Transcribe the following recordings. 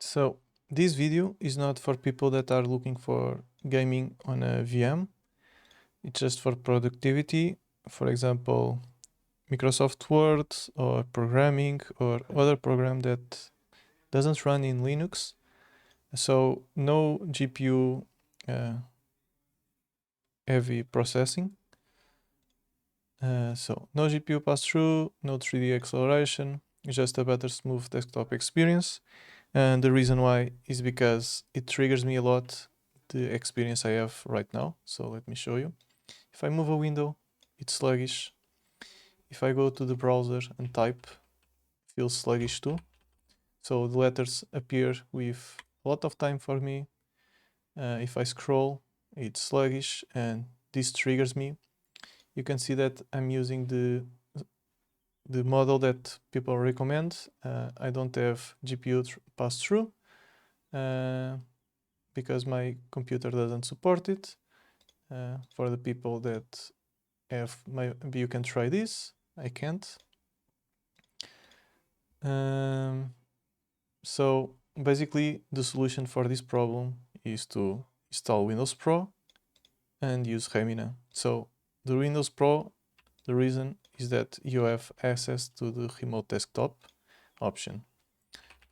So this video is not for people that are looking for gaming on a VM. It's just for productivity. For example, Microsoft Word or programming or other program that doesn't run in Linux. So no GPU heavy processing. So no GPU pass-through, no 3D acceleration, just a better smooth desktop experience. And the reason why is because it triggers me a lot the experience I have right now. So let me show you. If I move a window, it's sluggish. If I go to the browser and type, it feels sluggish too. So the letters appear with a lot of time for me. If I scroll, it's sluggish and this triggers me. You can see that I'm using the model that people recommend. I don't have GPU pass-through because my computer doesn't support it. For the people that have, maybe you can try this. I can't. So basically the solution for this problem is to install Windows Pro and use Remmina. So the Windows Pro, the reason is that you have access to the remote desktop option.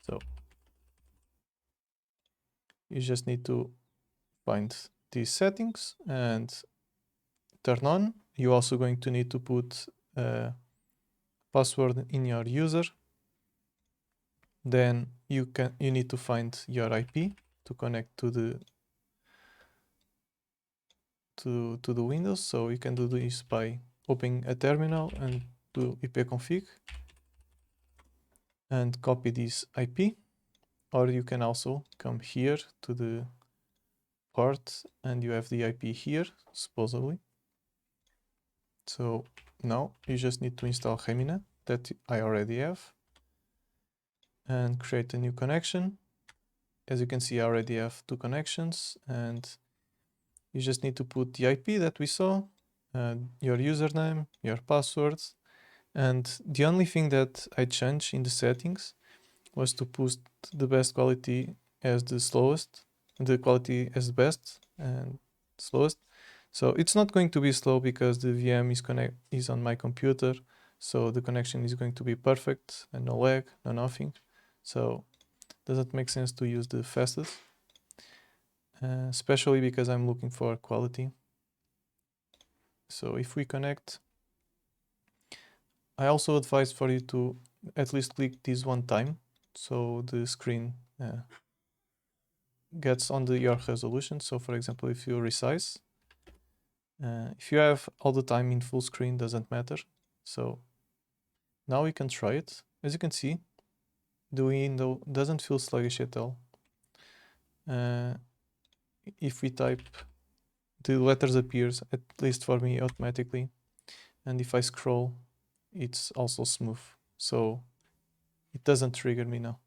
So you just need to find these settings and turn on. You're also going to need to put a password in your user. Then you need to find your IP to connect to the Windows. So you can do this by opening a terminal and do ipconfig and copy this IP, or you can also come here to the port and you have the IP here, supposedly. So now you just need to install Remmina that I already have and create a new connection. As you can see, I already have two connections, and you just need to put the IP that we saw, your username, your password, and the only thing that I changed in the settings was to put the best quality as the slowest, the quality as best and slowest. So it's not going to be slow because the VM is on my computer, so the connection is going to be perfect and no lag, no nothing. So doesn't make sense to use the fastest, especially because I'm looking for quality. So if we connect, I also advise for you to at least click this one time so the screen gets on your resolution. So for example, if you resize, if you have all the time in full screen, doesn't matter. So now we can try it. As you can see, the window doesn't feel sluggish at all. If we type, the letters appears, at least for me, automatically. And if I scroll, it's also smooth. So it doesn't trigger me now.